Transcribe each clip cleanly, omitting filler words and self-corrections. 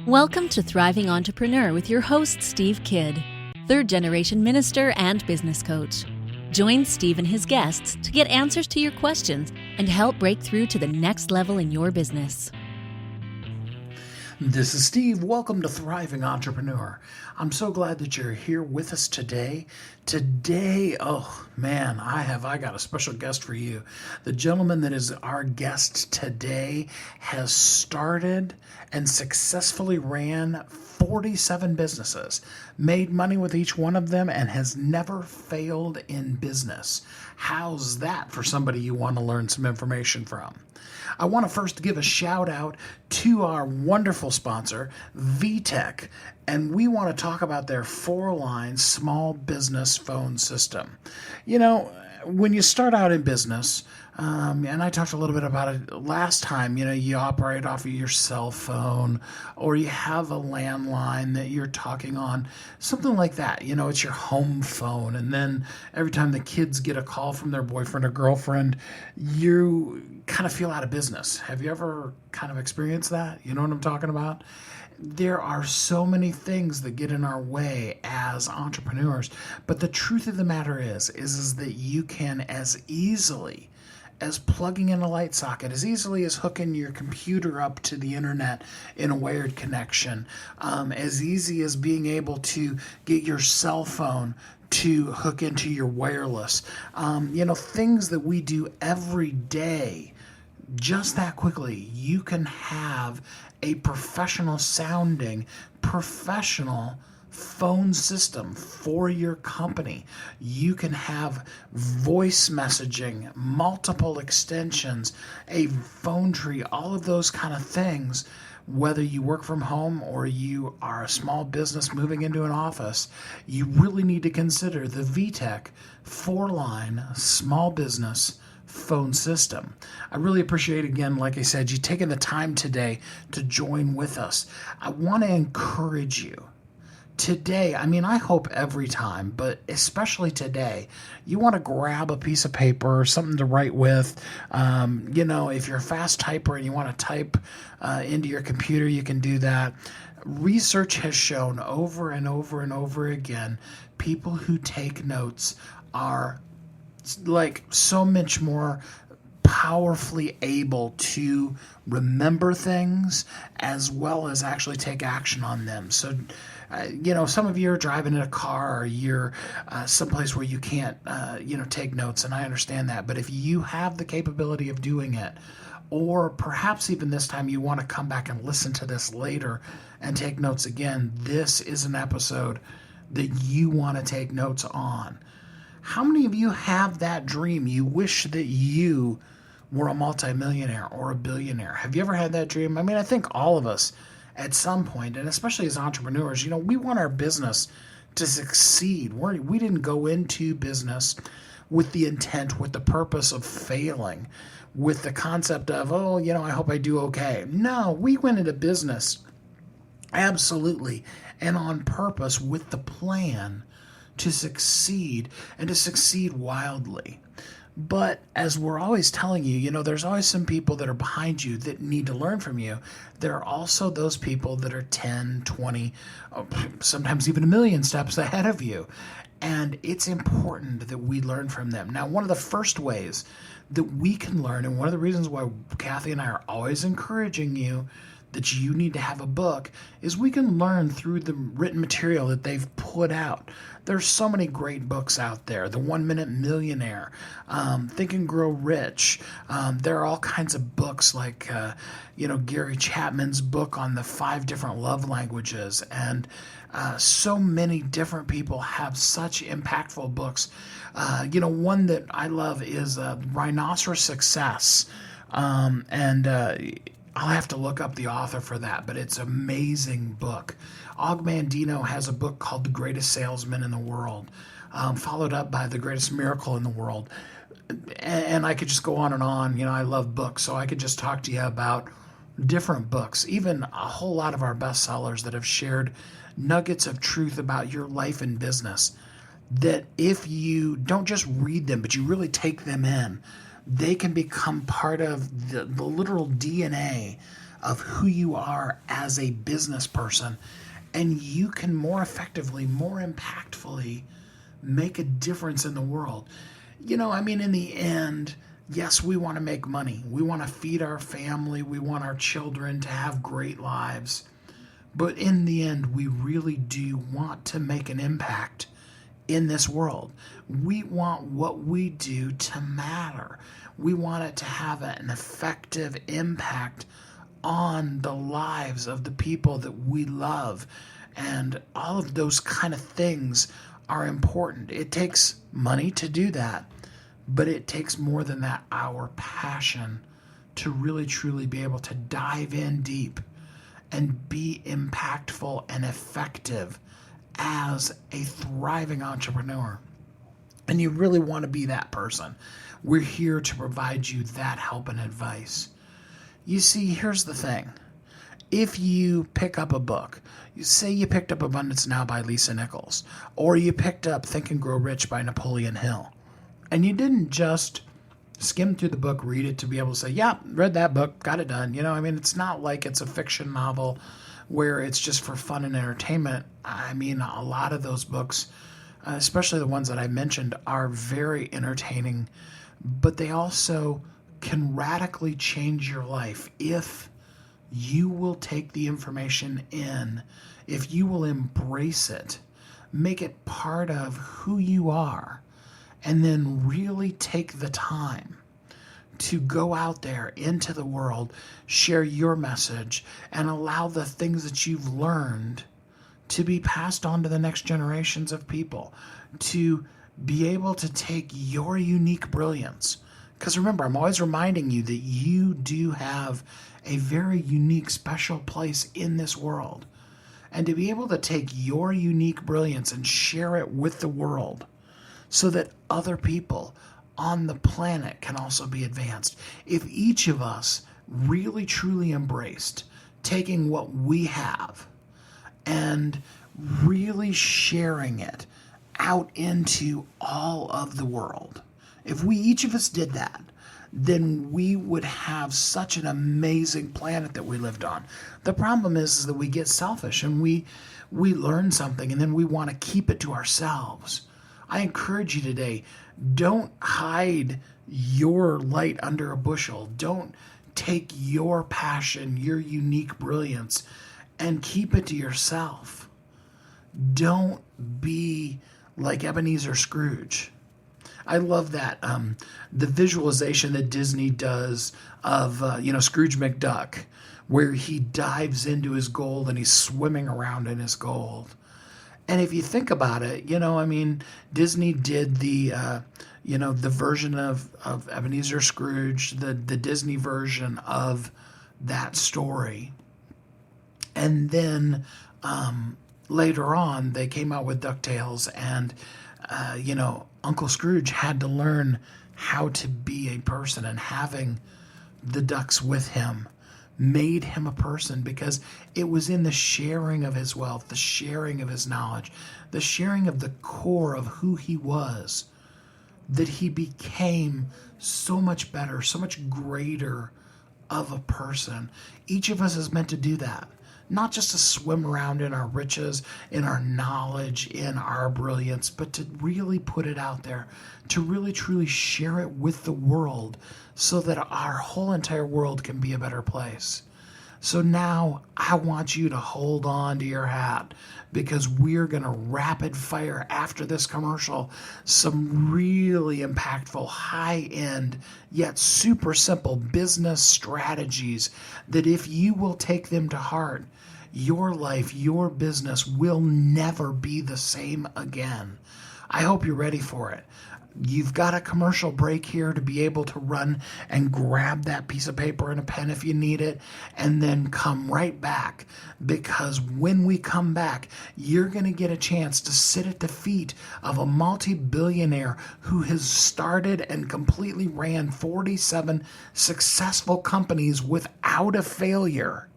Welcome to Thriving Entrepreneur with your host, Steve Kidd, third-generation minister and business coach. Join Steve and his guests to get answers to your questions and help break through to the next level in your business. This is Steve. Welcome to Thriving Entrepreneur. I'm so glad that you're here with us today. Oh man, I got a special guest for you. The gentleman that is our guest today has started and successfully ran 47 businesses, made money with each one of them, and has never failed in business. How's that for somebody you want to learn some information from? I want to first give a shout out to our wonderful sponsor, VTech, and we want to talk about their 4-line small business phone system. You know, when you start out in business, and I talked a little bit about it last time, you operate off of your cell phone or you have a landline that you're talking on, something like that. It's your home phone. And then every time the kids get a call from their boyfriend or girlfriend, you kind of feel out of business. Have you ever kind of experienced that? You know what I'm talking about? There are so many things that get in our way as entrepreneurs, but the truth of the matter is that you can as easily as plugging in a light socket, as easily as hooking your computer up to the internet in a wired connection, as easy as being able to get your cell phone to hook into your wireless. Things that we do every day, just that quickly, you can have a professional sounding, professional phone system for your company. You can have voice messaging, multiple extensions, a phone tree, all of those kind of things. Whether you work from home or you are a small business moving into an office, you really need to consider the VTech 4-line small business phone system. I really appreciate, again, like I said, you taking the time today to join with us. I want to encourage you today. I hope every time, but especially today, you want to grab a piece of paper or something to write with. If you're a fast typer and you want to type into your computer, you can do that. Research has shown over and over and over again, people who take notes are like so much more powerfully able to remember things as well as actually take action on them. So, some of you are driving in a car or you're someplace where you can't, take notes, and I understand that. But if you have the capability of doing it, or perhaps even this time you want to come back and listen to this later and take notes again, this is an episode that you want to take notes on. How many of you have that dream? You wish that you were a multimillionaire or a billionaire. Have you ever had that dream? I think all of us at some point, and especially as entrepreneurs, we want our business to succeed. We didn't go into business with the intent, with the purpose of failing, with the concept of, I hope I do okay. No, we went into business absolutely and on purpose with the plan to succeed and to succeed wildly. But as we're always telling you, there's always some people that are behind you that need to learn from you. There are also those people that are 10, 20, sometimes even 1,000,000 steps ahead of you. And it's important that we learn from them. Now, one of the first ways that we can learn, and one of the reasons why Kathy and I are always encouraging you that you need to have a book, is we can learn through the written material that they've put out. There's so many great books out there. The 1-Minute Millionaire, Think and Grow Rich. There are all kinds of books like, Gary Chapman's book on the 5 different love languages. And so many different people have such impactful books. One that I love is Rhinoceros Success. I'll have to look up the author for that, but it's an amazing book. Og Mandino has a book called The Greatest Salesman in the World, followed up by The Greatest Miracle in the World. And I could just go on and on. I love books, so I could just talk to you about different books, even a whole lot of our bestsellers that have shared nuggets of truth about your life and business, that if you don't just read them, but you really take them in, they can become part of the literal DNA of who you are as a business person, and you can more effectively, more impactfully make a difference in the world. In the end, yes, we want to make money. We want to feed our family. We want our children to have great lives. But in the end, we really do want to make an impact in this world. We want what we do to matter. We want it to have an effective impact on the lives of the people that we love. And all of those kind of things are important. It takes money to do that, but it takes more than that, our passion to really truly be able to dive in deep and be impactful and effective as a thriving entrepreneur. And you really want to be that person. We're here to provide you that help and advice. You see, here's the thing. If you pick up a book, you say you picked up Abundance Now by Lisa Nichols, or you picked up Think and Grow Rich by Napoleon Hill, and you didn't just skim through the book, read it to be able to say, yeah, read that book, got it done. It's not like it's a fiction novel where it's just for fun and entertainment. A lot of those books, especially the ones that I mentioned, are very entertaining, but they also can radically change your life if you will take the information in, if you will embrace it, make it part of who you are, and then really take the time to go out there into the world, share your message, and allow the things that you've learned to be passed on to the next generations of people, to be able to take your unique brilliance. Because remember, I'm always reminding you that you do have a very unique, special place in this world. And to be able to take your unique brilliance and share it with the world so that other people on the planet can also be advanced. If each of us really truly embraced taking what we have and really sharing it out into all of the world, if we each of us did that, then we would have such an amazing planet that we lived on. The problem is that we get selfish and we learn something and then we want to keep it to ourselves. I encourage you today, don't hide your light under a bushel. Don't take your passion, your unique brilliance, and keep it to yourself. Don't be like Ebenezer Scrooge. I love that, the visualization that Disney does of, Scrooge McDuck, where he dives into his gold and he's swimming around in his gold. And if you think about it, Disney did the version of Ebenezer Scrooge, the Disney version of that story. And then later on, they came out with DuckTales, and, Uncle Scrooge had to learn how to be a person, and having the ducks with him made him a person, because it was in the sharing of his wealth, the sharing of his knowledge, the sharing of the core of who he was, that he became so much better, so much greater of a person. Each of us is meant to do that. Not just to swim around in our riches, in our knowledge, in our brilliance, but to really put it out there, to really truly share it with the world so that our whole entire world can be a better place. So now I want you to hold on to your hat, because we're going to rapid fire after this commercial some really impactful, high-end, yet super simple business strategies that if you will take them to heart, your life, your business will never be the same again. I hope you're ready for it. You've got a commercial break here to be able to run and grab that piece of paper and a pen if you need it, and then come right back, because when we come back, you're going to get a chance to sit at the feet of a multi-billionaire who has started and completely ran 47 successful companies without a failure.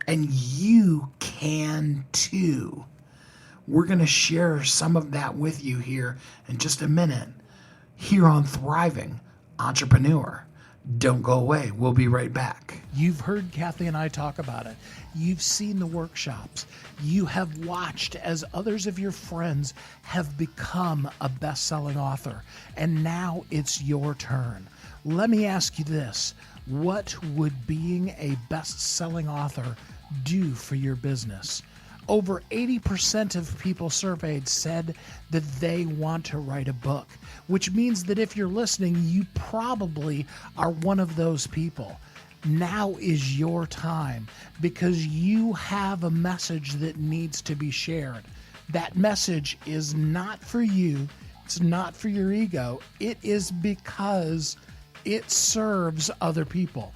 And you can too. We're going to share some of that with you here in just a minute, here on Thriving Entrepreneur. Don't go away. We'll be right back. You've heard Kathy and I talk about it. You've seen the workshops. You have watched as others of your friends have become a best-selling author. And now it's your turn. Let me ask you this. What would being a best-selling author do for your business? Over 80% of people surveyed said that they want to write a book, which means that if you're listening, you probably are one of those people. Now is your time because you have a message that needs to be shared. That message is not for you. It's not for your ego. It is because it serves other people.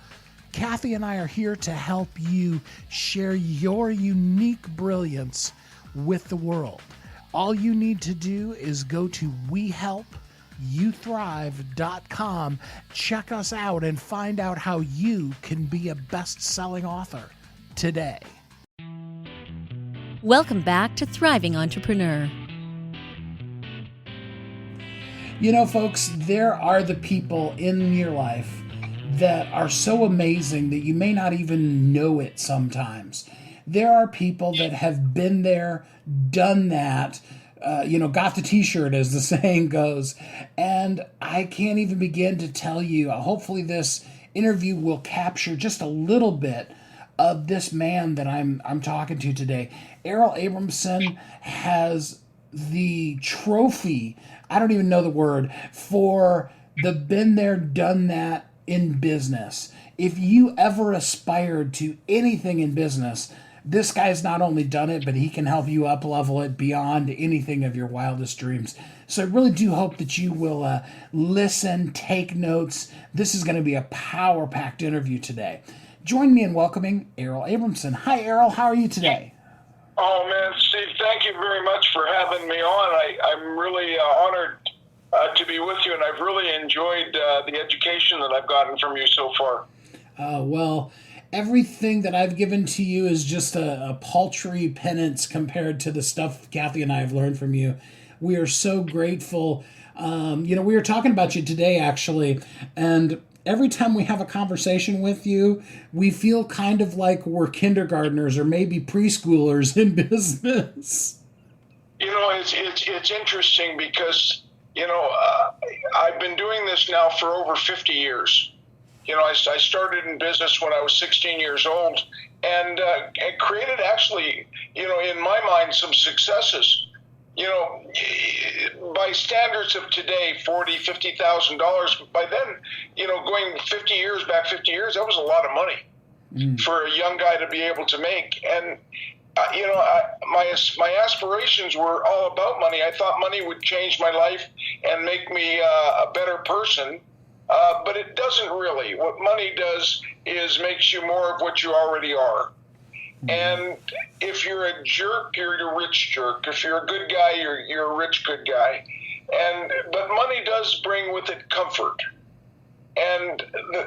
Kathy and I are here to help you share your unique brilliance with the world. All you need to do is go to WeHelpYouThrive.com, check us out, and find out how you can be a best-selling author today. Welcome back to Thriving Entrepreneur. You know, folks, there are the people in your life that are so amazing that you may not even know it sometimes. There are people that have been there, done that, got the t-shirt as the saying goes. And I can't even begin to tell you, hopefully this interview will capture just a little bit of this man that I'm talking to today. Errol Abramson has the trophy, I don't even know the word, for the been there, done that in business. If you ever aspired to anything in business, this guy's not only done it, but he can help you up level it beyond anything of your wildest dreams. So I really do hope that you will listen, take notes. This is going to be a power-packed interview today. Join me in welcoming Errol Abramson. Hi, Errol. How are you today? Oh, man, Steve, thank you very much for having me on. I'm really honored to be with you, and I've really enjoyed the education that I've gotten from you so far. Well, everything that I've given to you is just a paltry penance compared to the stuff Kathy and I have learned from you. We are so grateful. We were talking about you today, actually, and every time we have a conversation with you, we feel kind of like we're kindergartners or maybe preschoolers in business. It's interesting because I've been doing this now for over 50 years. I started in business when I was 16 years old and created actually, in my mind, some successes. By standards of today, $40,000, $50,000. By then, going 50 years, that was a lot of money for a young guy to be able to make. And my aspirations were all about money. I thought money would change my life and make me a better person, but it doesn't really. What money does is makes you more of what you already are. And if you're a jerk, you're a rich jerk. If you're a good guy, you're a rich good guy. But money does bring with it comfort. And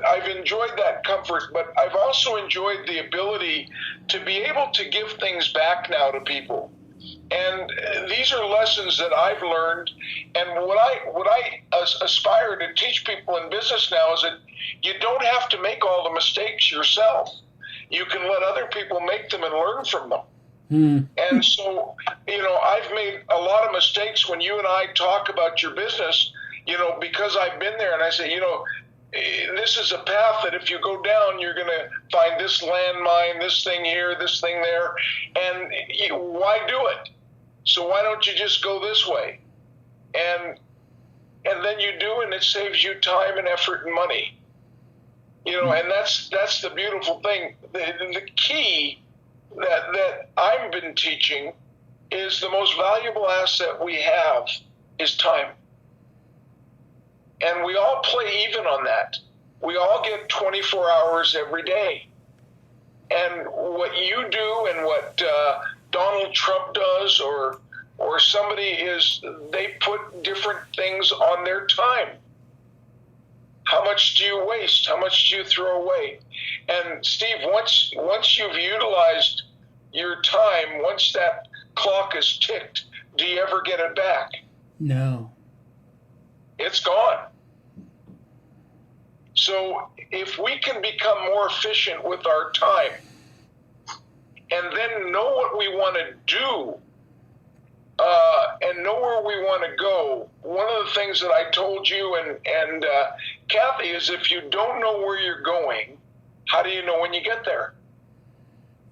I've enjoyed that comfort, but I've also enjoyed the ability to be able to give things back now to people. And these are lessons that I've learned. And what I aspire to teach people in business now is that you don't have to make all the mistakes yourself. You can let other people make them and learn from them. And so, I've made a lot of mistakes when you and I talk about your business, because I've been there, and I say, this is a path that if you go down, you're going to find this landmine, this thing here, this thing there. And why do it? So why don't you just go this way? And then you do, and it saves you time and effort and money. And that's the beautiful thing. The key that I've been teaching is the most valuable asset we have is time. And we all play even on that. We all get 24 hours every day. And what you do and what Donald Trump does or somebody is, they put different things on their time. How much do you waste? How much do you throw away? And Steve, once you've utilized your time, once that clock is ticked, do you ever get it back? No. It's gone. So if we can become more efficient with our time and then know what we want to do and know where we want to go, one of the things that I told you and Kathy is, if you don't know where you're going, how do you know when you get there?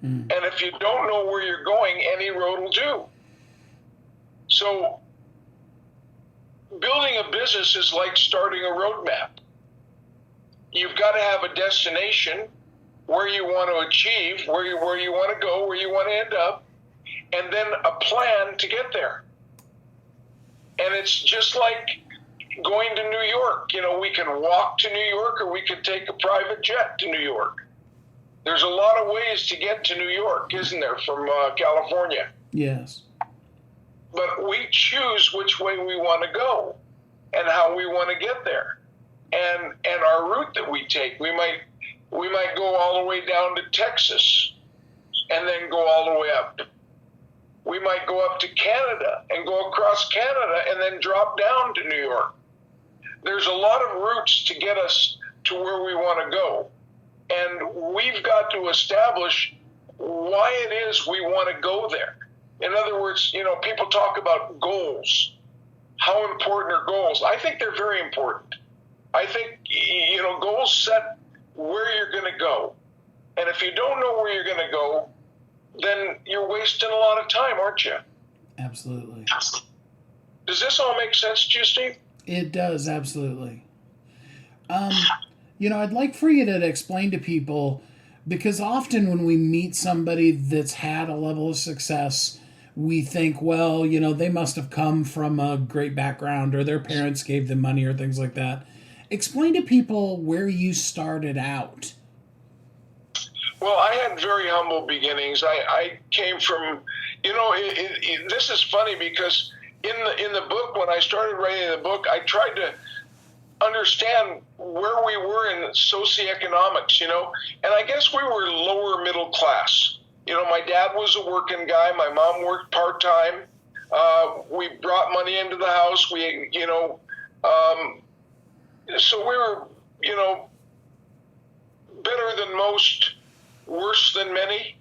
And if you don't know where you're going, any road will do. So building a business is like starting a roadmap. You've got to have a destination where you want to achieve, where you want to go, where you want to end up, and then a plan to get there. And it's just like going to New York. You know, we can walk to New York or we could take a private jet to New York. There's a lot of ways to get to New York, isn't there, from California? Yes. But we choose which way we want to go and how we want to get there. And our route that we take, we might go all the way down to Texas and then go all the way up. We might go up to Canada and go across Canada and then drop down to New York. There's a lot of routes to get us to where we want to go. And we've got to establish why it is we want to go there. In other words, you know, people talk about goals. How important are goals? I think they're very important. I think, you know, goals set where you're going to go. And if you don't know where you're going to go, then you're wasting a lot of time, aren't you? Absolutely. Does this all make sense to you, Steve? It does, absolutely. You know, I'd like for you to explain to people, because often when we meet somebody that's had a level of success, we think, well, you know, they must have come from a great background or their parents gave them money or things like that. Explain to people where you started out. Well, I had very humble beginnings. I came from, you know, this is funny because in the book, when I started writing the book, I tried to understand where we were in socioeconomics, you know, and I guess we were lower middle class. You know, my dad was a working guy. My mom worked part-time. We brought money into the house. We, you know, so we were, you know, better than most, worse than many.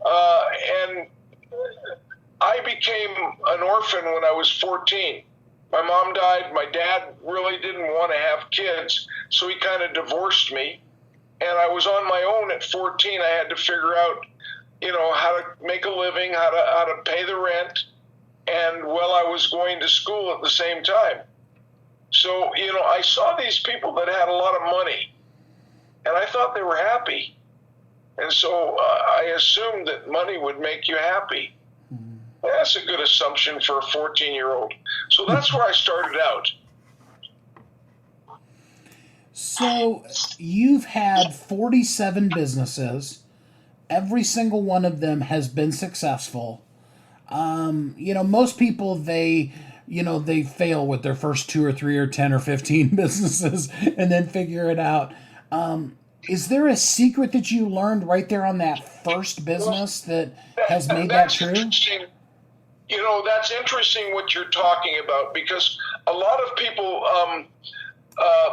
And I became an orphan when I was 14. My mom died. My dad really didn't want to have kids, so he kind of divorced me. And I was on my own at 14. I had to figure out, you know, how to make a living, how to pay the rent, and while I was going to school at the same time. So, you know, I saw these people that had a lot of money, and I thought they were happy. And so I assumed that money would make you happy. That's a good assumption for a 14-year-old. So that's where I started out. So you've had 47 businesses. Every single one of them has been successful. You know, most people, they fail with their first 2 or 3 or 10 or 15 businesses and then figure it out. Is there a secret that you learned right there on that first business that has made that true? You know, that's interesting what you're talking about, because a lot of people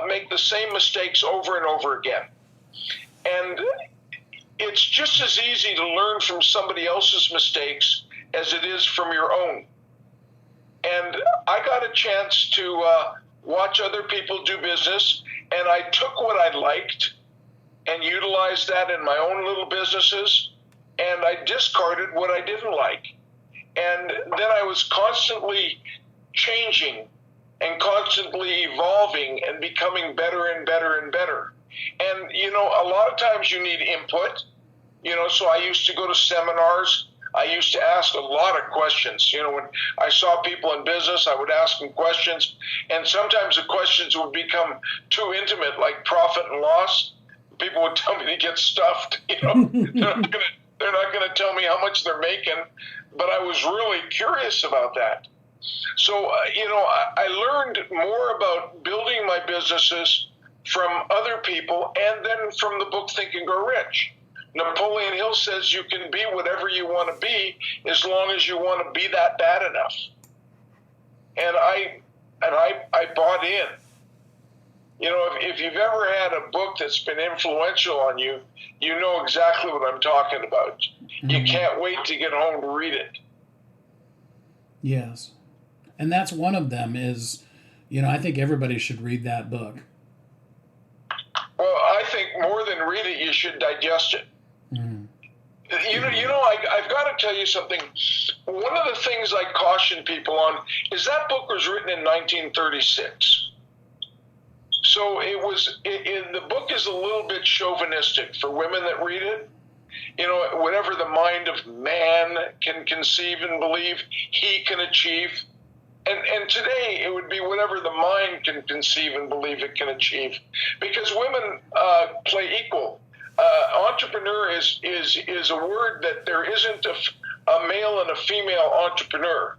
make the same mistakes over and over again. And it's just as easy to learn from somebody else's mistakes as it is from your own. And I got a chance to watch other people do business, and I took what I liked and utilized that in my own little businesses, and I discarded what I didn't like. And then I was constantly changing and constantly evolving and becoming better and better and better. And, you know, a lot of times you need input, you know, so I used to go to seminars. I used to ask a lot of questions. You know, when I saw people in business, I would ask them questions. And sometimes the questions would become too intimate, like profit and loss. People would tell me to get stuffed, you know. They're not going to tell me how much they're making. But I was really curious about that. So, you know, I learned more about building my businesses from other people and then from the book Think and Grow Rich. Napoleon Hill says you can be whatever you want to be as long as you want to be that bad enough. And I bought in. You know, if you've ever had a book that's been influential on you, you know exactly what I'm talking about. Mm-hmm. You can't wait to get home to read it. Yes. And that's one of them is, you know, I think everybody should read that book. Well, I think more than read it, you should digest it. Mm. You know, I've got to tell you something. One of the things I caution people on is that book was written in 1936. So the book is a little bit chauvinistic for women that read it. You know, whatever the mind of man can conceive and believe, he can achieve. And today it would be whatever the mind can conceive and believe it can achieve. Because women play equal. Entrepreneur is a word that there isn't a male and a female entrepreneur.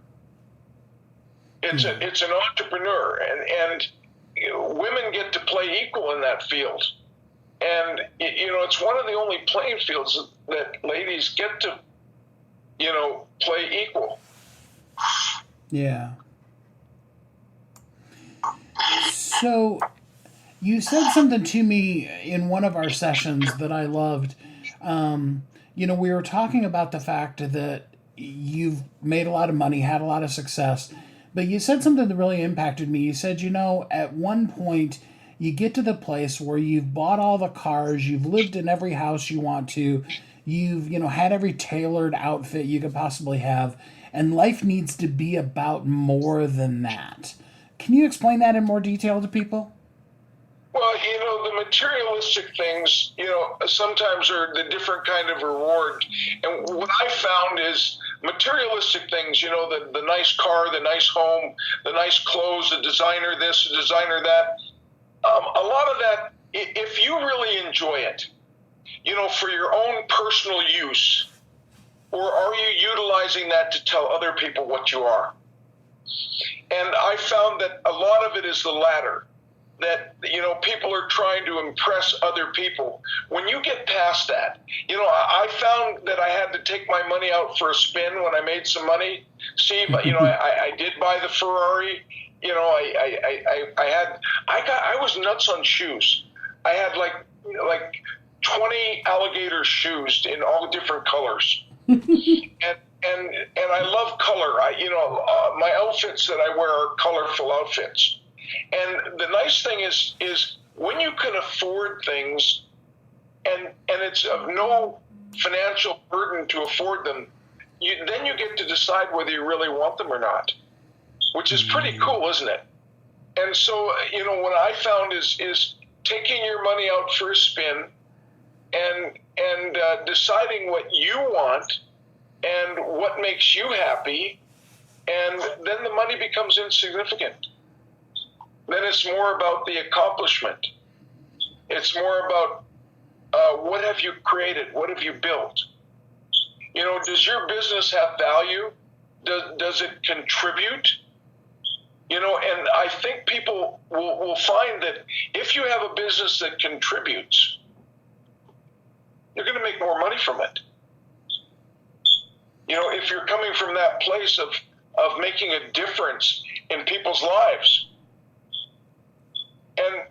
It's an entrepreneur, and women get to play equal in that field. And, you know, it's one of the only playing fields that ladies get to, you know, play equal. Yeah. So you said something to me in one of our sessions that I loved. You know, we were talking about the fact that you've made a lot of money, had a lot of success, but you said something that really impacted me. You said, you know, at one point you get to the place where you've bought all the cars, you've lived in every house you want to, you've, you know, had every tailored outfit you could possibly have, and life needs to be about more than that. Can you explain that in more detail to people? Well, you know, the materialistic things, you know, sometimes are the different kind of reward. And what I found is materialistic things, you know, the nice car, the nice home, the nice clothes, the designer this, the designer that. A lot of that, if you really enjoy it, you know, for your own personal use, or are you utilizing that to tell other people what you are? And I found that a lot of it is the latter. That, you know, people are trying to impress other people. When you get past that, you know, I found that I had to take my money out for a spin when I made some money. Steve, you know, I did buy the Ferrari. You know, I was nuts on shoes. I had like 20 alligator shoes in all different colors. and I love color. My outfits that I wear are colorful outfits. And the nice thing is when you can afford things and it's of no financial burden to afford them, then you get to decide whether you really want them or not, which is pretty cool, isn't it? And so, you know, what I found is taking your money out for a spin and deciding what you want and what makes you happy, and then the money becomes insignificant. Then it's more about the accomplishment. It's more about what have you created? What have you built? You know, does your business have value? Does it contribute? You know, and I think people will find that if you have a business that contributes, you're going to make more money from it. You know, if you're coming from that place of making a difference in people's lives. And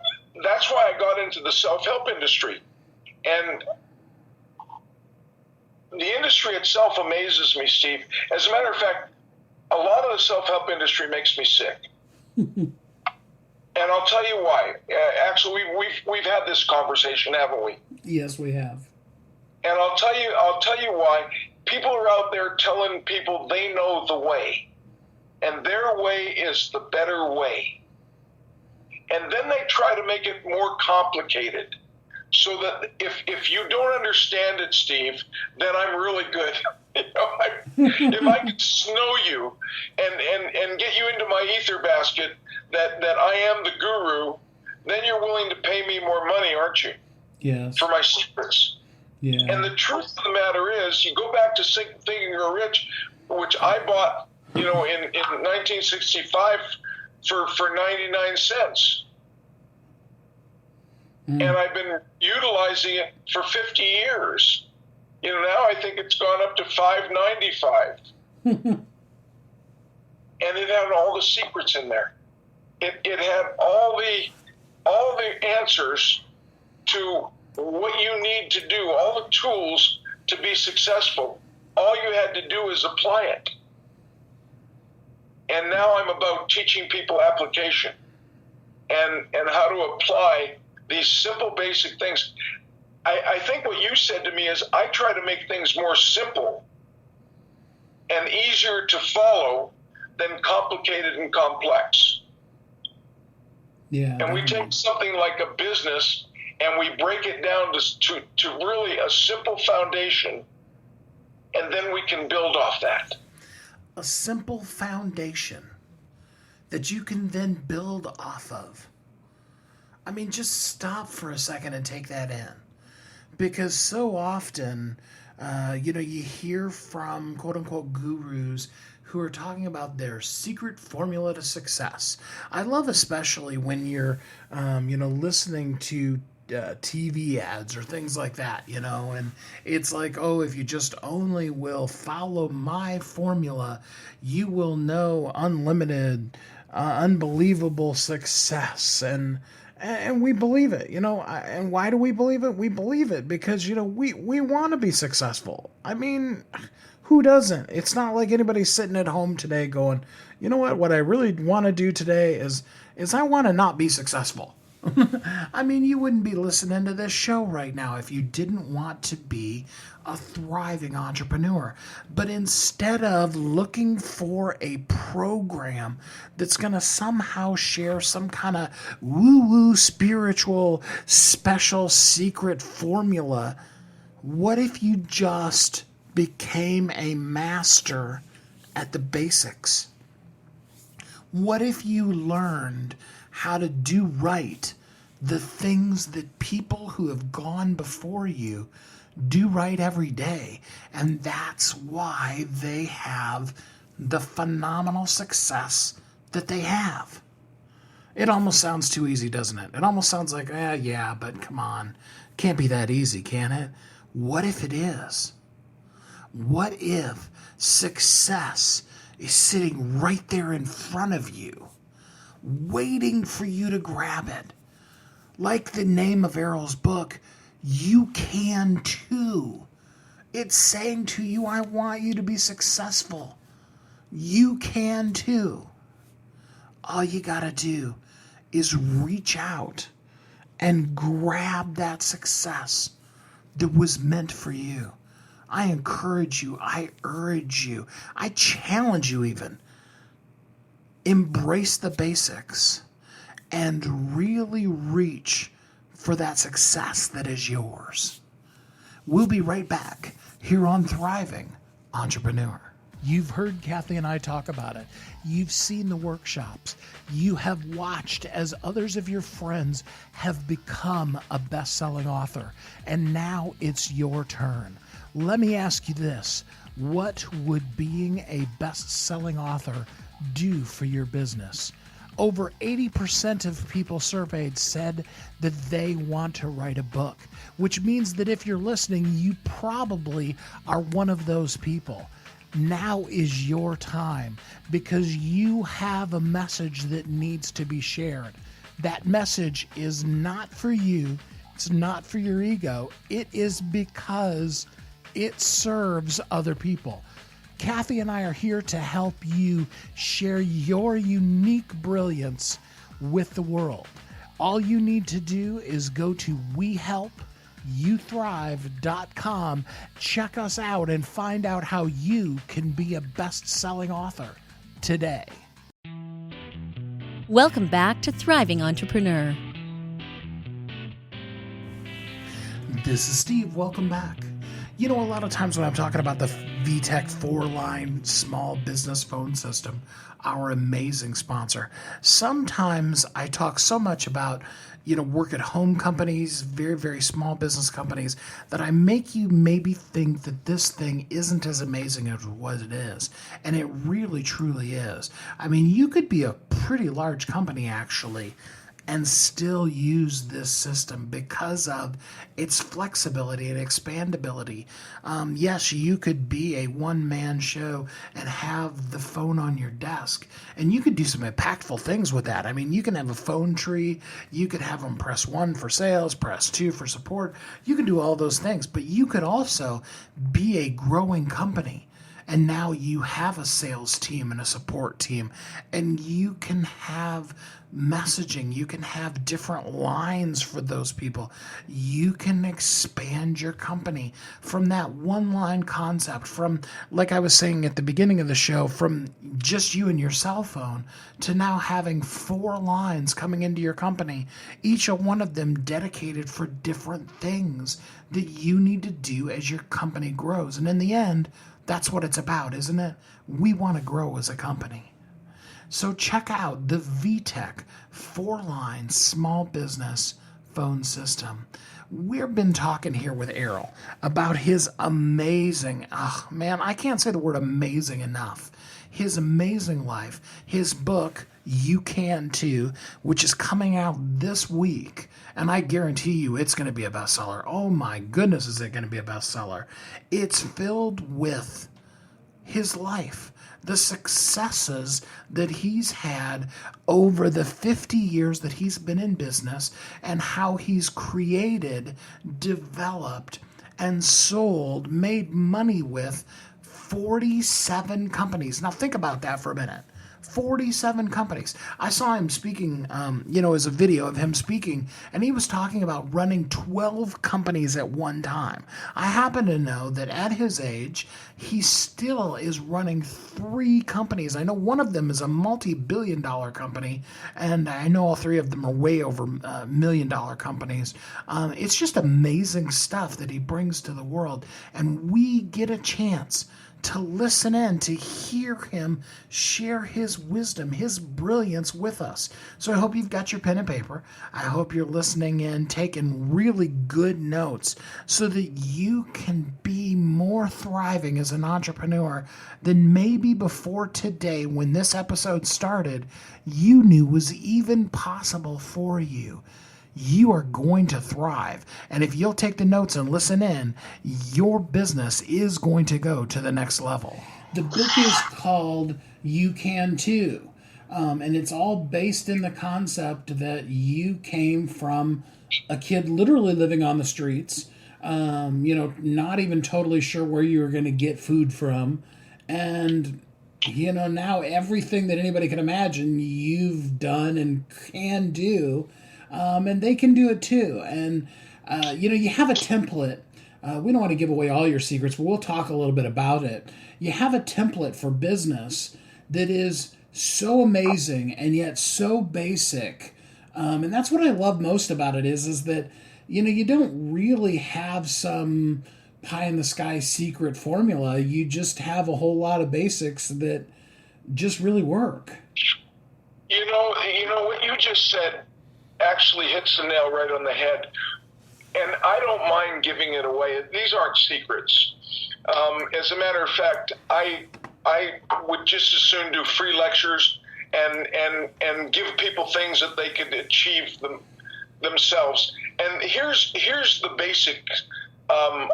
that's why I got into the self-help industry. And the industry itself amazes me, Steve. As a matter of fact, a lot of the self-help industry makes me sick. And I'll tell you why. Actually, we've had this conversation, haven't we? Yes, we have. And I'll tell you why. People are out there telling people they know the way, and their way is the better way. And then they try to make it more complicated, so that if you don't understand it, Steve, then I'm really good. You know, if I could snow you and get you into my ether basket that I am the guru, then you're willing to pay me more money, aren't you? Yes. For my secrets. Yeah. And the truth of the matter is, you go back to Think and Grow Rich, which I bought, you know, in 1965 for 99 cents. And I've been utilizing it for 50 years. You know, now I think it's gone up to $5.95. And it had all the secrets in there. It had all the all the answers to what you need to do, all the tools to be successful. All you had to do is apply it. And now I'm about teaching people application and how to apply these simple, basic things. I think what you said to me is I try to make things more simple and easier to follow than complicated and complex. Yeah. And we take something like a business and we break it down to really a simple foundation, and then we can build off that. A simple foundation that you can then build off of. I mean, just stop for a second and take that in. Because so often, you hear from quote-unquote gurus who are talking about their secret formula to success. I love especially when you're, listening to TV ads or things like that, and it's like, oh, if you just only will follow my formula, you will know unlimited, unbelievable success. And we believe it, and why do we believe it? We believe it because, we want to be successful. I mean, who doesn't? It's not like anybody's sitting at home today going, you know what I really want to do today is I want to not be successful. I mean, you wouldn't be listening to this show right now if you didn't want to be a thriving entrepreneur. But instead of looking for a program that's going to somehow share some kind of woo-woo spiritual special secret formula, what if you just became a master at the basics? What if you learned how to do right the things that people who have gone before you do right every day? And that's why they have the phenomenal success that they have. It almost sounds too easy, doesn't it? It almost sounds like, yeah, but come on. Can't be that easy, can it? What if it is? What if success is sitting right there in front of you, waiting for you to grab it? Like the name of Errol's book, you can too. It's saying to you, I want you to be successful. You can too. All you gotta do is reach out and grab that success that was meant for you. I encourage you, I urge you, I challenge you even. Embrace the basics and really reach for that success that is yours. We'll be right back here on Thriving Entrepreneur. You've heard Kathy and I talk about it. You've seen the workshops. You have watched as others of your friends have become a best-selling author. And now it's your turn. Let me ask you this. What would being a best-selling author do for your business? Over 80% of people surveyed said that they want to write a book, which means that if you're listening, you probably are one of those people. Now is your time because you have a message that needs to be shared. That message is not for you. It's not for your ego. It is because it serves other people. Kathy and I are here to help you share your unique brilliance with the world. All you need to do is go to WeHelpYouThrive.com, check us out, and find out how you can be a best-selling author today. Welcome back to Thriving Entrepreneur. This is Steve. Welcome back. A lot of times when I'm talking about the VTech 4-line small business phone system, our amazing sponsor, sometimes I talk so much about, work at home companies, very, very small business companies, that I make you maybe think that this thing isn't as amazing as what it is. And it really, truly is. I mean, you could be a pretty large company, actually, and still use this system because of its flexibility and expandability. Yes, you could be a one-man show and have the phone on your desk, and you could do some impactful things with that. I mean, you can have a phone tree, you could have them press 1 for sales, press 2 for support. You can do all those things, but you could also be a growing company. And now you have a sales team and a support team, and you can have messaging. You can have different lines for those people. You can expand your company from that one line concept, from, like I was saying at the beginning of the show, from just you and your cell phone to now having 4 lines coming into your company, each one of them dedicated for different things that you need to do as your company grows. And in the end, that's what it's about, isn't it? We want to grow as a company. So check out the VTech 4-line small business phone system. We've been talking here with Errol about his amazing, I can't say the word amazing enough. His amazing life, his book, You Can Too, which is coming out this week. And I guarantee you it's going to be a bestseller. Oh my goodness, is it going to be a bestseller? It's filled with his life, the successes that he's had over the 50 years that he's been in business, and how he's created, developed, and sold, made money with 47 companies. Now think about that for a minute. 47 companies. I saw him speaking, as a video of him speaking, and he was talking about running 12 companies at one time. I happen to know that at his age, he still is running 3 companies. I know one of them is a multi-billion-dollar company, and I know all 3 of them are way over million-dollar companies. It's just amazing stuff that he brings to the world, and we get a chance to listen in, to hear him share his wisdom, his brilliance with us. So I hope you've got your pen and paper. I hope you're listening in, taking really good notes so that you can be more thriving as an entrepreneur than maybe before today, when this episode started, you knew was even possible for you. You are going to thrive. And if you'll take the notes and listen in, your business is going to go to the next level. The book is called You Can Too. And it's all based in the concept that you came from a kid literally living on the streets, not even totally sure where you were going to get food from. And now everything that anybody can imagine you've done and can do. And they can do it too. And, you have a template. We don't want to give away all your secrets, but we'll talk a little bit about it. You have a template for business that is so amazing and yet so basic. And that's what I love most about it is that, you don't really have some pie in the sky secret formula. You just have a whole lot of basics that just really work. What you just said actually hits the nail right on the head. And I don't mind giving it away. These aren't secrets. As a matter of fact, I would just as soon do free lectures and give people things that they could achieve themselves. And here's the basic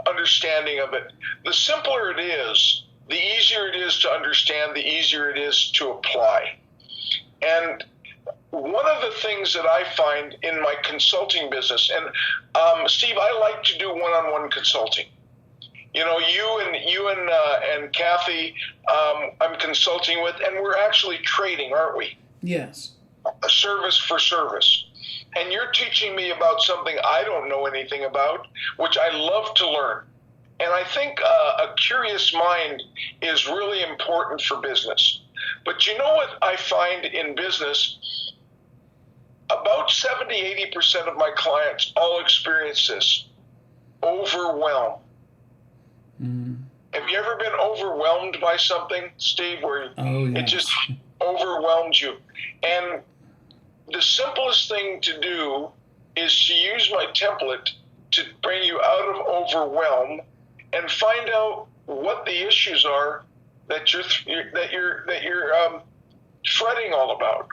understanding of it. The simpler it is, the easier it is to understand, the easier it is to apply. And one of the things that I find in my consulting business, and Steve, I like to do one-on-one consulting. You and Kathy, I'm consulting with, and we're actually trading, aren't we? Yes. A service for service. And you're teaching me about something I don't know anything about, which I love to learn. And I think a curious mind is really important for business. But you know what I find in business? About 70-80% of my clients all experience this: overwhelm. Mm. Have you ever been overwhelmed by something, Steve, where it just overwhelmed you? And the simplest thing to do is to use my template to bring you out of overwhelm and find out what the issues are that you're fretting all about.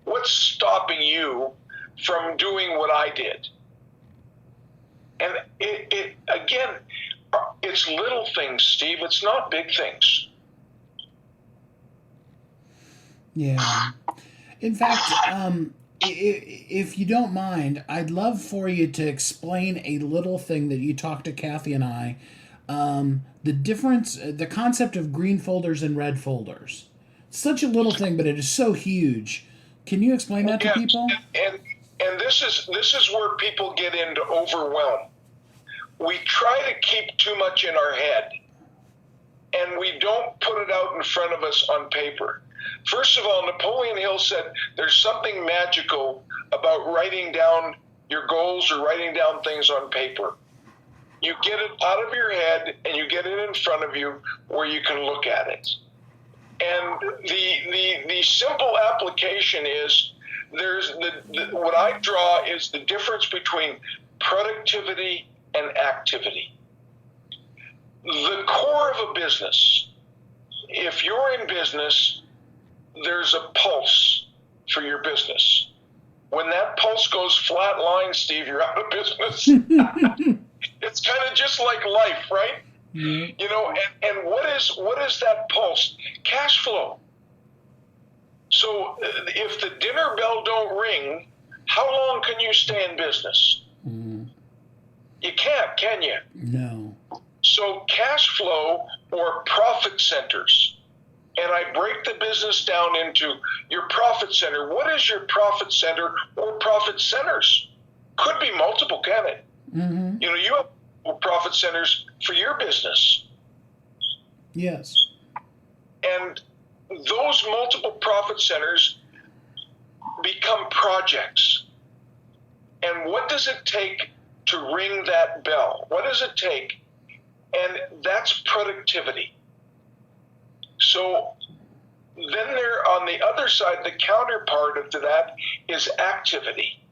What's stopping you from doing what I did? And it again, it's little things, Steve. It's not big things. Yeah. In fact, if you don't mind, I'd love for you to explain a little thing that you talked to Kathy and I. The difference, the concept of green folders and red folders. Such a little thing, but it is so huge. Can you explain that to people? And this is where people get into overwhelm. We try to keep too much in our head, and we don't put it out in front of us on paper. First of all, Napoleon Hill said there's something magical about writing down your goals or writing down things on paper. You get it out of your head and you get it in front of you where you can look at it. And the simple application is there's what I draw is the difference between productivity and activity. The core of a business, if you're in business, there's a pulse for your business. When that pulse goes flat line, Steve, you're out of business. It's kind of just like life, right? Mm-hmm. You know, and what is that pulse? Cash flow. So if the dinner bell don't ring, how long can you stay in business? Mm-hmm. You can't, can you? No. So cash flow or profit centers. And I break the business down into your profit center. What is your profit center or profit centers? Could be multiple, can it? Mm-hmm. You know, you have profit centers for your business. Yes. And those multiple profit centers become projects. And what does it take to ring that bell? What does it take? And that's productivity. So then there, on the other side, the counterpart to that is activity.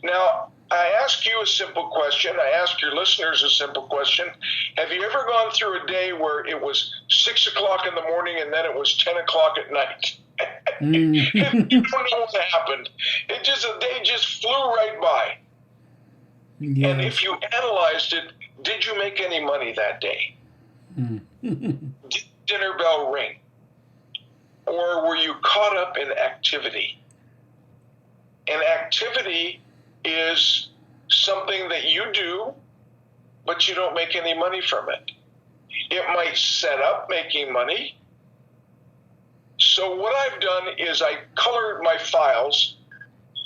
Now, I ask you a simple question. I ask your listeners a simple question. Have you ever gone through a day where it was 6 o'clock in the morning and then it was 10 o'clock at night? You don't know what happened. The day just flew right by. Yes. And if you analyzed it, did you make any money that day? Did dinner bell ring? Or were you caught up in activity? And activity is something that you do, but you don't make any money from it. It might set up making money. So what I've done is I colored my files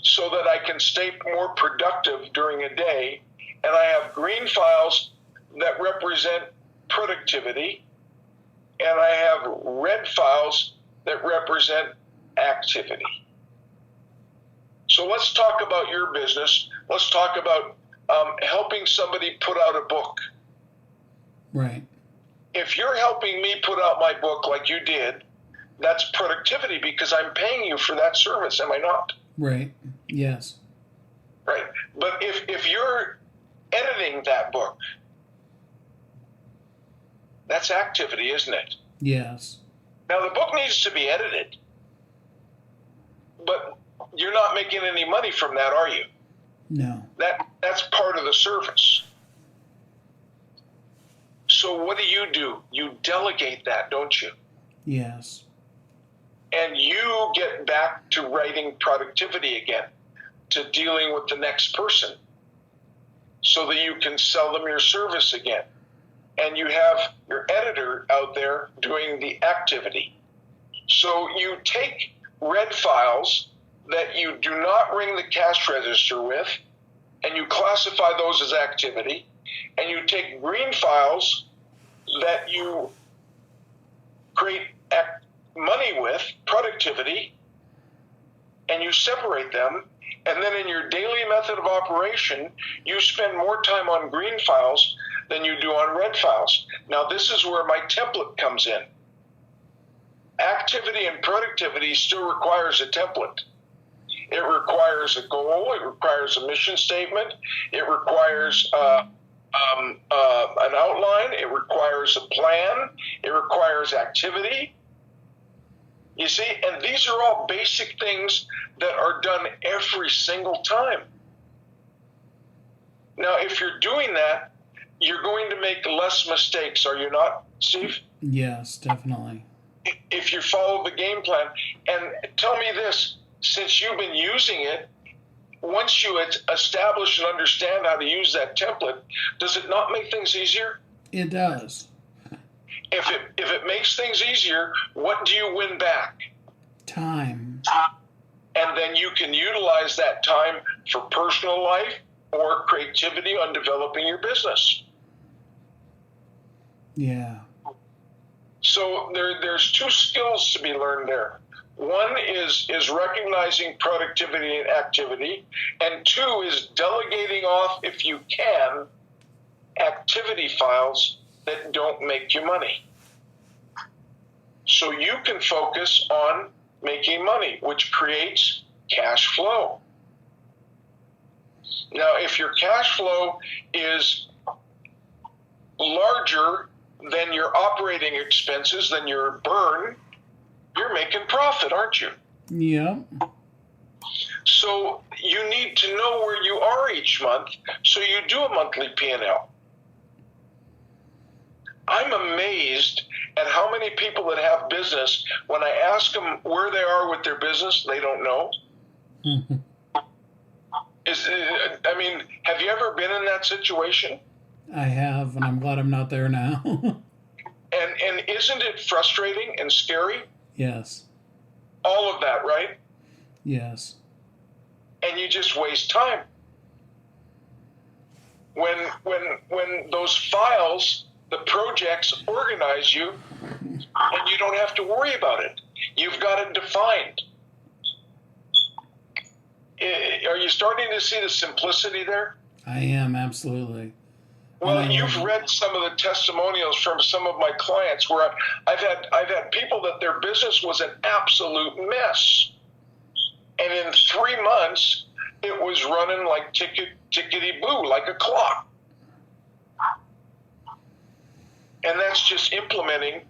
so that I can stay more productive during a day. And I have green files that represent productivity, and I have red files that represent activity. So let's talk about your business. Let's talk about helping somebody put out a book. Right. If you're helping me put out my book like you did, that's productivity because I'm paying you for that service, am I not? Right. Yes. Right. But if you're editing that book, that's activity, isn't it? Yes. Now, the book needs to be edited, but you're not making any money from that, are you? No. That's part of the service. So what do? You delegate that, don't you? Yes. And you get back to writing productivity again, to dealing with the next person, so that you can sell them your service again. And you have your editor out there doing the activity. So you take red files that you do not ring the cash register with, and you classify those as activity, and you take green files that you create money with, productivity, and you separate them, and then in your daily method of operation, you spend more time on green files than you do on red files. Now, this is where my template comes in. Activity and productivity still requires a template. It requires a goal. It requires a mission statement. It requires an outline. It requires a plan. It requires activity. You see, and these are all basic things that are done every single time. Now, if you're doing that, you're going to make less mistakes, are you not, Steve? Yes, definitely. If you follow the game plan. And tell me this, since you've been using it, once you establish and understand how to use that template, does it not make things easier? It does. If it makes things easier, what do you win back? Time. And then you can utilize that time for personal life or creativity on developing your business. Yeah. So there's two skills to be learned there. One is recognizing productivity and activity, and two is delegating off, if you can, activity files that don't make you money. So you can focus on making money, which creates cash flow. Now, if your cash flow is larger than your operating expenses, than your burn, you're making profit, aren't you? Yep. So you need to know where you are each month, so you do a monthly P&L. I'm amazed at how many people that have business, when I ask them where they are with their business, they don't know. Have you ever been in that situation? I have, and I'm glad I'm not there now. And isn't it frustrating and scary? Yes. All of that, right? Yes. And you just waste time. When those files, the projects organize you, and you don't have to worry about it. You've got it defined. Are you starting to see the simplicity there? I am, absolutely. Well, you've read some of the testimonials from some of my clients where I've had people that their business was an absolute mess. And in 3 months, it was running like tickety-boo, like a clock. And that's just implementing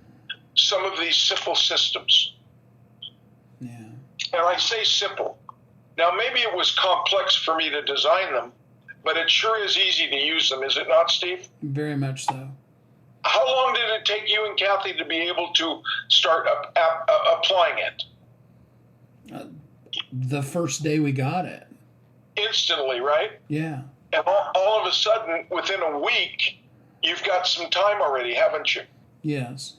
some of these simple systems. Yeah. And I say simple. Now, maybe it was complex for me to design them, but it sure is easy to use them, is it not, Steve? Very much so. How long did it take you and Kathy to be able to start applying it? The first day we got it. Instantly, right? Yeah. And all of a sudden, within a week, you've got some time already, haven't you? Yes.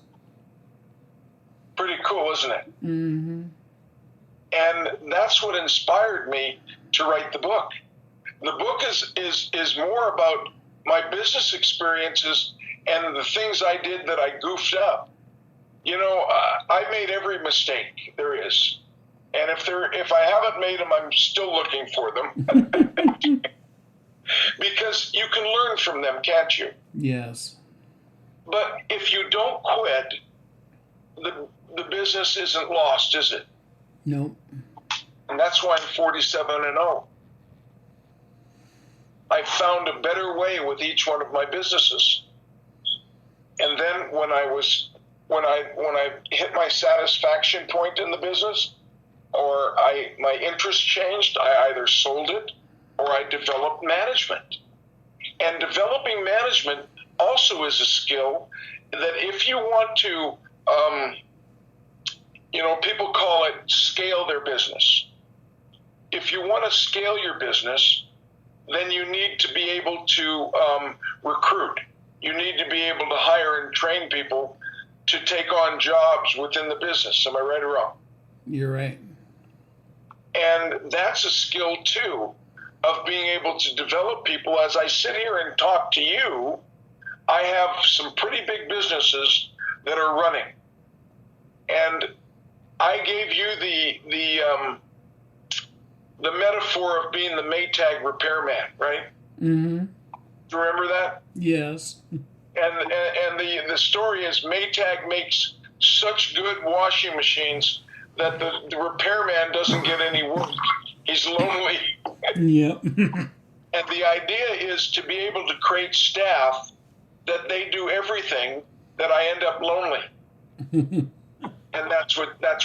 Pretty cool, isn't it? Mm-hmm. And that's what inspired me to write the book. The book is more about my business experiences and the things I did that I goofed up. You know, I made every mistake there is. And if I haven't made them, I'm still looking for them. Because you can learn from them, can't you? Yes. But if you don't quit, the business isn't lost, is it? Nope. And that's why I'm 47-0. I found a better way with each one of my businesses. And then when I hit my satisfaction point in the business, or my interest changed, I either sold it or I developed management. And developing management also is a skill that if you want to, people call it scale their business. If you want to scale your business, then you need to be able to recruit. You need to be able to hire and train people to take on jobs within the business. Am I right or wrong? You're right. And that's a skill, too, of being able to develop people. As I sit here and talk to you, I have some pretty big businesses that are running. And I gave you the metaphor of being the Maytag repairman, right? Mm-hmm. Do you remember that? Yes. And the story is Maytag makes such good washing machines that the repairman doesn't get any work. He's lonely. Yep. And the idea is to be able to create staff that they do everything, that I end up lonely. And that's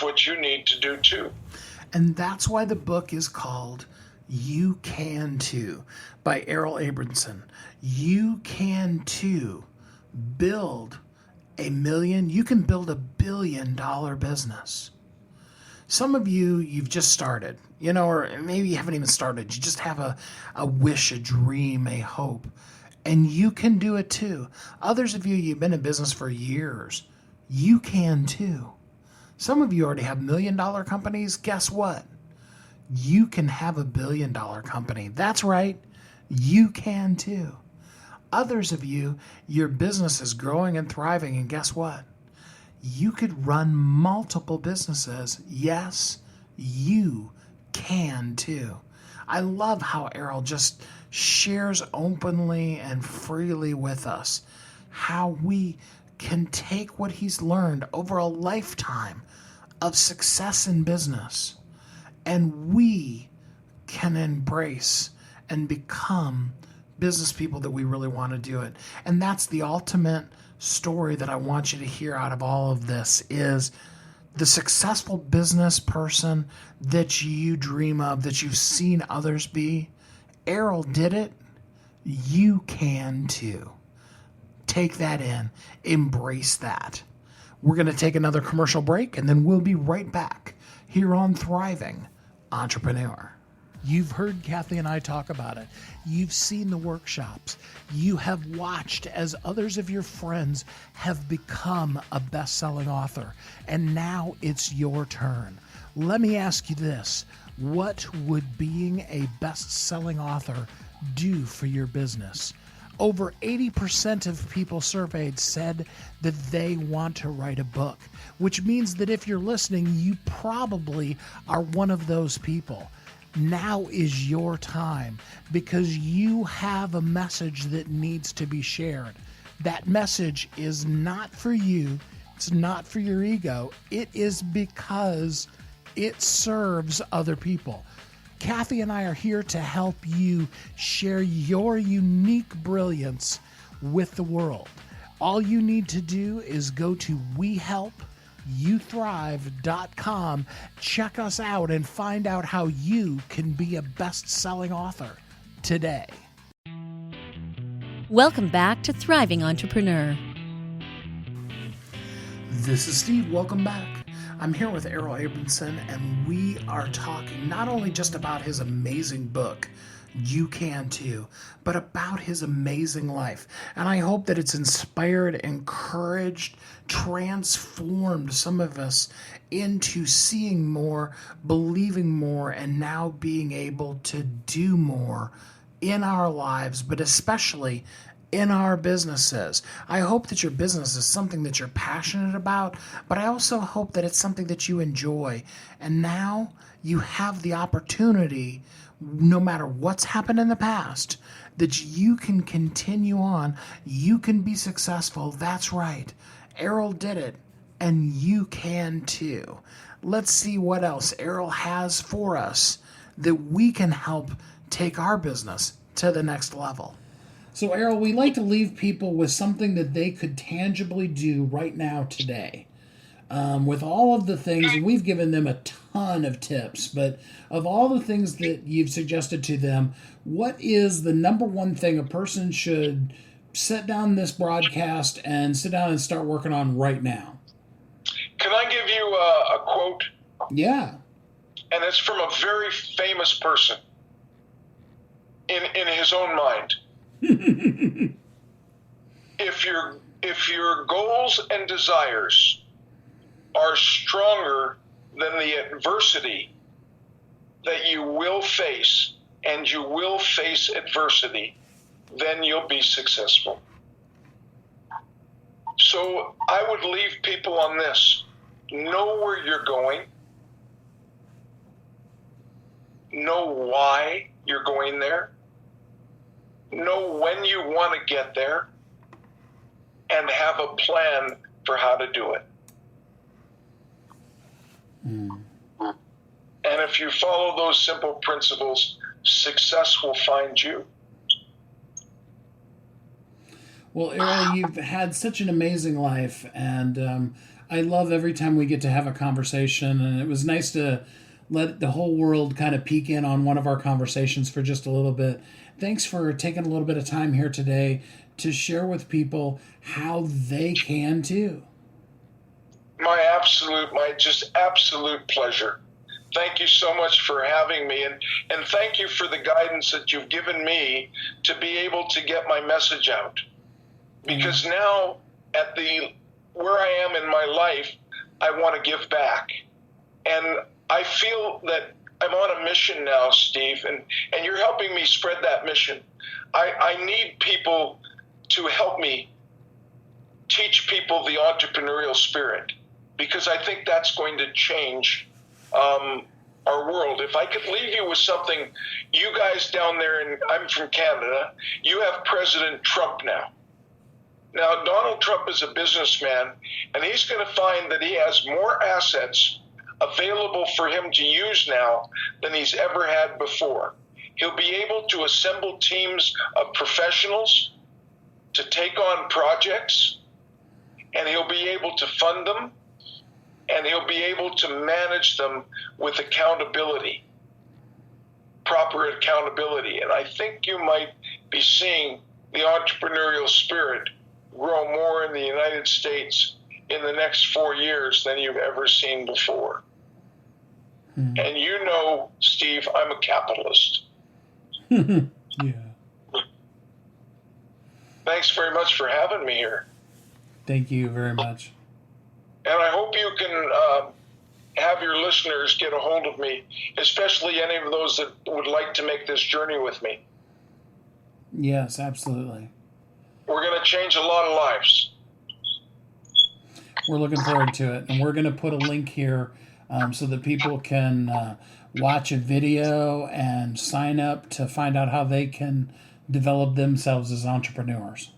what you need to do too. And that's why the book is called You Can Too by Errol Abramson. You can too build you can build $1 billion business. Some of you've just started, or maybe you haven't even started. You just have a wish, a dream, a hope, and you can do it too. Others of you've been in business for years. You can too. Some of you already have $1 million companies. Guess what? You can have $1 billion company. That's right. You can too. Others of you, your business is growing and thriving, and guess what? You could run multiple businesses. Yes, you can too. I love how Errol just shares openly and freely with us how we can take what he's learned over a lifetime of success in business, and we can embrace and become business people that we really want to do it. And that's the ultimate story that I want you to hear out of all of this is the successful business person that you dream of, that you've seen others be. Errol did it. You can too. Take that in. Embrace that. We're going to take another commercial break, and then we'll be right back here on Thriving Entrepreneur. You've heard Kathy and I talk about it. You've seen the workshops. You have watched as others of your friends have become a best-selling author. And now it's your turn. Let me ask you this. What would being a best-selling author do for your business? Over 80% of people surveyed said that they want to write a book, which means that if you're listening, you probably are one of those people. Now is your time because you have a message that needs to be shared. That message is not for you. It's not for your ego. It is because it serves other people. Kathy and I are here to help you share your unique brilliance with the world. All you need to do is go to WeHelpYouThrive.com, check us out, and find out how you can be a best-selling author today. Welcome back to Thriving Entrepreneur. This is Steve. Welcome back. I'm here with Errol Abramson, and we are talking not only just about his amazing book, You Can Too, but about his amazing life. And I hope that it's inspired, encouraged, transformed some of us into seeing more, believing more, and now being able to do more in our lives, but especially in our businesses. I hope that your business is something that you're passionate about, but I also hope that it's something that you enjoy. And now you have the opportunity, no matter what's happened in the past, that you can continue on. You can be successful. That's right. Errol did it, and you can too. Let's see what else Errol has for us that we can help take our business to the next level. So, Errol, we like to leave people with something that they could tangibly do right now today. With all of the things, and we've given them a ton of tips, but of all the things that you've suggested to them, what is the number one thing a person should set down this broadcast and sit down and start working on right now? Can I give you a quote? Yeah. And it's from a very famous person in his own mind. If your goals and desires are stronger than the adversity that you will face, and you will face adversity, then you'll be successful. So I would leave people on this. Know where you're going. Know why you're going there. Know when you want to get there, and have a plan for how to do it. And if you follow those simple principles, success will find you. Well, Errol, you've had such an amazing life, and I love every time we get to have a conversation, and it was nice to let the whole world kind of peek in on one of our conversations for just a little bit. Thanks for taking a little bit of time here today to share with people how they can too. My just absolute pleasure. Thank you so much for having me, and thank you for the guidance that you've given me to be able to get my message out. Because now, at where I am in my life, I want to give back. And I feel that I'm on a mission now, Steve, and you're helping me spread that mission. I need people to help me teach people the entrepreneurial spirit, because I think that's going to change our world. If I could leave you with something, you guys down there, and I'm from Canada, you have President Trump now. Now, Donald Trump is a businessman, and he's going to find that he has more assets available for him to use now than he's ever had before. He'll be able to assemble teams of professionals to take on projects, and he'll be able to fund them, and he'll be able to manage them with accountability, proper accountability. And I think you might be seeing the entrepreneurial spirit grow more in the United States in the next 4 years than you've ever seen before. And you know, Steve, I'm a capitalist. Yeah. Thanks very much for having me here. Thank you very much. And I hope you can have your listeners get a hold of me, especially any of those that would like to make this journey with me. Yes, absolutely. We're going to change a lot of lives. We're looking forward to it. And we're going to put a link here so that people can watch a video and sign up to find out how they can develop themselves as entrepreneurs.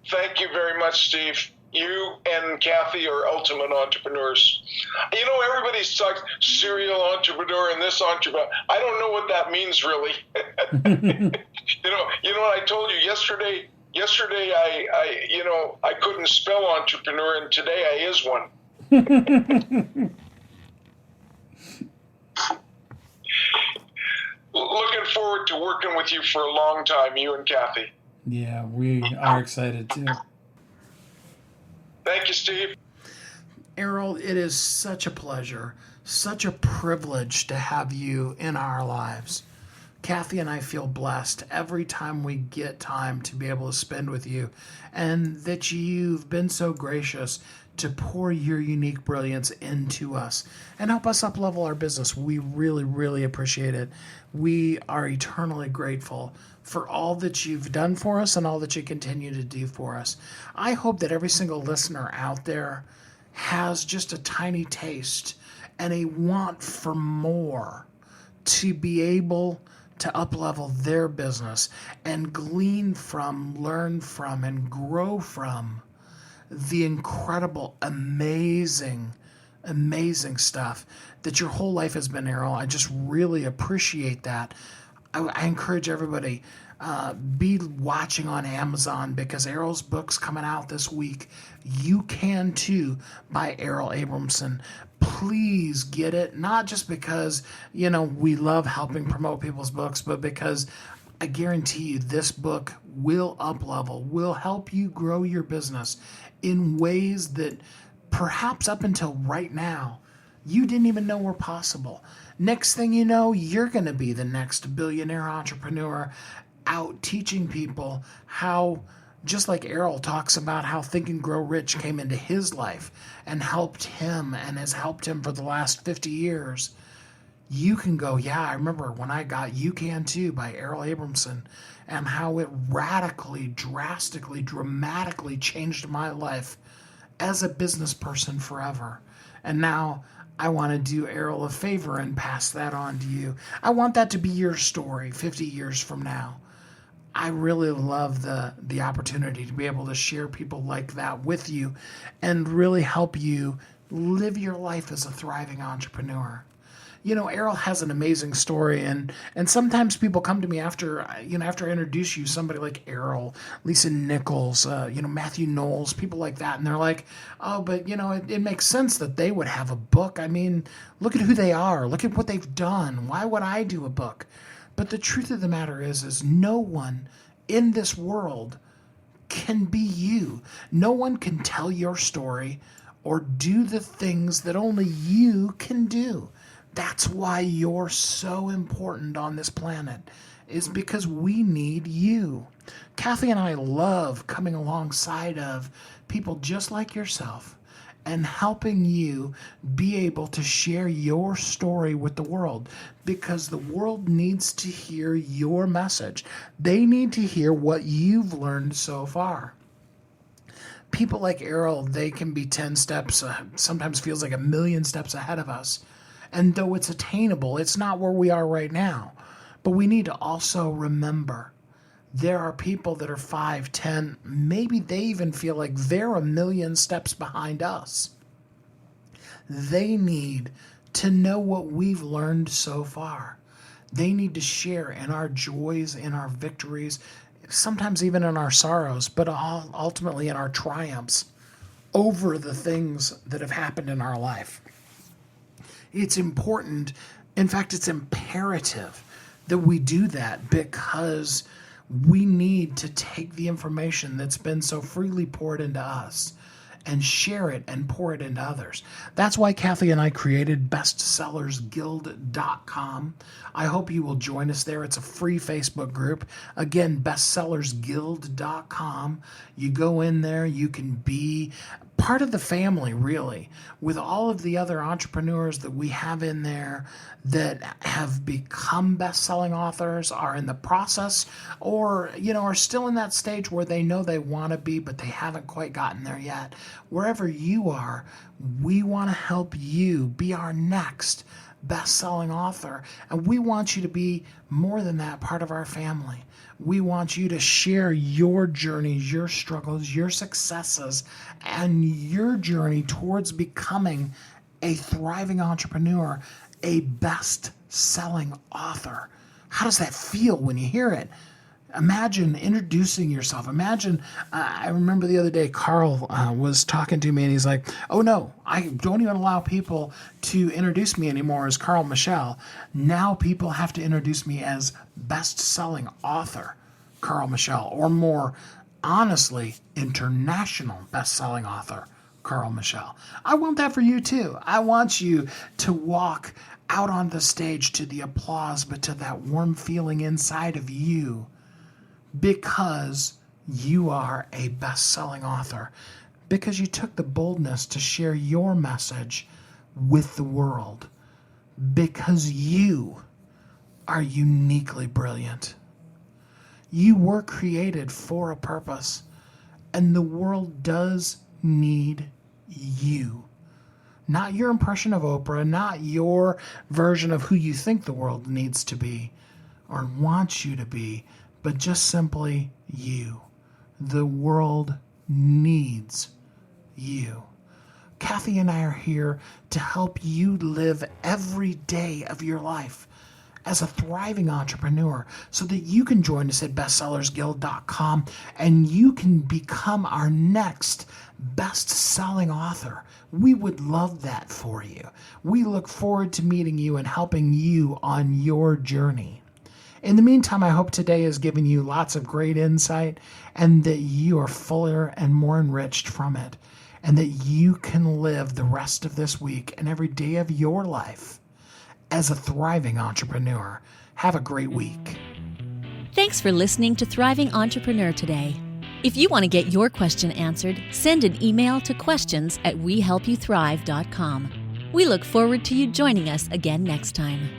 Thank you very much, Steve. You and Kathy are ultimate entrepreneurs. You know, everybody's talking serial entrepreneur and this entrepreneur. I don't know what that means, really. You know what I told you yesterday? Yesterday, I couldn't spell entrepreneur, and today I is one. Looking forward to working with you for a long time, you and Kathy. Yeah, we are excited too. Thank you, Steve. Errol, it is such a pleasure, such a privilege to have you in our lives. Kathy and I feel blessed every time we get time to be able to spend with you, and that you've been so gracious to pour your unique brilliance into us and help us up-level our business. We really, really appreciate it. We are eternally grateful for all that you've done for us and all that you continue to do for us. I hope that every single listener out there has just a tiny taste and a want for more to be able to up-level their business and glean from, learn from, and grow from the incredible, amazing stuff that your whole life has been, Errol. I just really appreciate that. I encourage everybody, be watching on Amazon, because Errol's book's coming out this week. You Can Too by Errol Abramson. Please get it, not just because, we love helping promote people's books, but because I guarantee you this book will up-level, will help you grow your business in ways that perhaps up until right now you didn't even know were possible. Next thing you know, you're going to be the next billionaire entrepreneur out teaching people how, just like Errol talks about how Think and Grow Rich came into his life and helped him and has helped him for the last 50 years. You can go, yeah, I remember when I got You Can Too by Errol Abramson, and how it radically, drastically, dramatically changed my life as a business person forever. And now I want to do Errol a favor and pass that on to you. I want that to be your story 50 years from now. I really love the opportunity to be able to share people like that with you and really help you live your life as a thriving entrepreneur. Errol has an amazing story, and sometimes people come to me after I introduce you, somebody like Errol, Lisa Nichols, Matthew Knowles, people like that, and they're like, oh, but it makes sense that they would have a book. I mean, look at who they are, look at what they've done. Why would I do a book? But the truth of the matter is no one in this world can be you. No one can tell your story or do the things that only you can do. That's why you're so important on this planet, is because we need you. Kathy and I love coming alongside of people just like yourself and helping you be able to share your story with the world, because the world needs to hear your message. They need to hear what you've learned so far. People like Errol, they can be 10 steps, sometimes feels like a million steps ahead of us. And though it's attainable, it's not where we are right now. But we need to also remember there are people that are 5, 10, maybe they even feel like they're a million steps behind us. They need to know what we've learned so far. They need to share in our joys, in our victories, sometimes even in our sorrows, but ultimately in our triumphs over the things that have happened in our life. It's important, in fact, it's imperative that we do that, because we need to take the information that's been so freely poured into us and share it and pour it into others. That's why Kathy and I created bestsellersguild.com. I hope you will join us there. It's a free Facebook group. Again, bestsellersguild.com. You go in there, you can be part of the family, really, with all of the other entrepreneurs that we have in there that have become best-selling authors, are in the process, or are still in that stage where they know they want to be, but they haven't quite gotten there yet. Wherever you are, we want to help you be our next best-selling author, and we want you to be more than that, part of our family. We want you to share your journeys, your struggles, your successes, and your journey towards becoming a thriving entrepreneur, a best-selling author. How does that feel when you hear it? Imagine introducing yourself. Imagine, I remember the other day, Carl was talking to me, and he's like, oh no, I don't even allow people to introduce me anymore as Carl Michelle. Now people have to introduce me as best-selling author Carl Michelle, or more honestly, international best-selling author Carl Michelle. I want that for you too. I want you to walk out on the stage to the applause, but to that warm feeling inside of you, because you are a best-selling author, because you took the boldness to share your message with the world, because you are uniquely brilliant. You were created for a purpose, and the world does need you. Not your impression of Oprah, not your version of who you think the world needs to be or wants you to be, but just simply you. The world needs you. Kathy and I are here to help you live every day of your life as a thriving entrepreneur, so that you can join us at bestsellersguild.com and you can become our next best-selling author. We would love that for you. We look forward to meeting you and helping you on your journey. In the meantime, I hope today has given you lots of great insight, and that you are fuller and more enriched from it, and that you can live the rest of this week and every day of your life as a thriving entrepreneur. Have a great week. Thanks for listening to Thriving Entrepreneur today. If you want to get your question answered, send an email to questions@wehelpyouthrive.com. We look forward to you joining us again next time.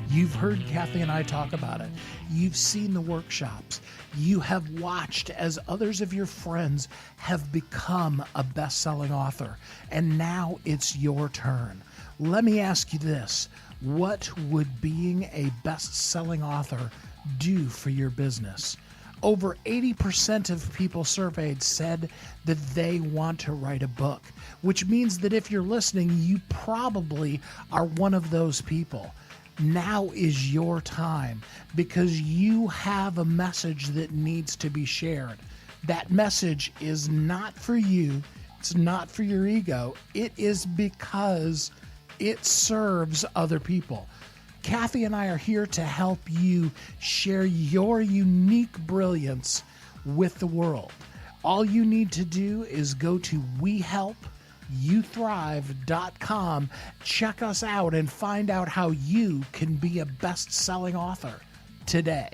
You've heard Kathy and I talk about it. You've seen the workshops. You have watched as others of your friends have become a best-selling author. And now it's your turn. Let me ask you this. What would being a best-selling author do for your business? Over 80% of people surveyed said that they want to write a book, which means that if you're listening, you probably are one of those people. Now is your time because you have a message that needs to be shared. That message is not for you. It's not for your ego. It is because it serves other people. Kathy and I are here to help you share your unique brilliance with the world. All you need to do is go to WeHelpYouThrive.com, check us out, and find out how you can be a best-selling author today.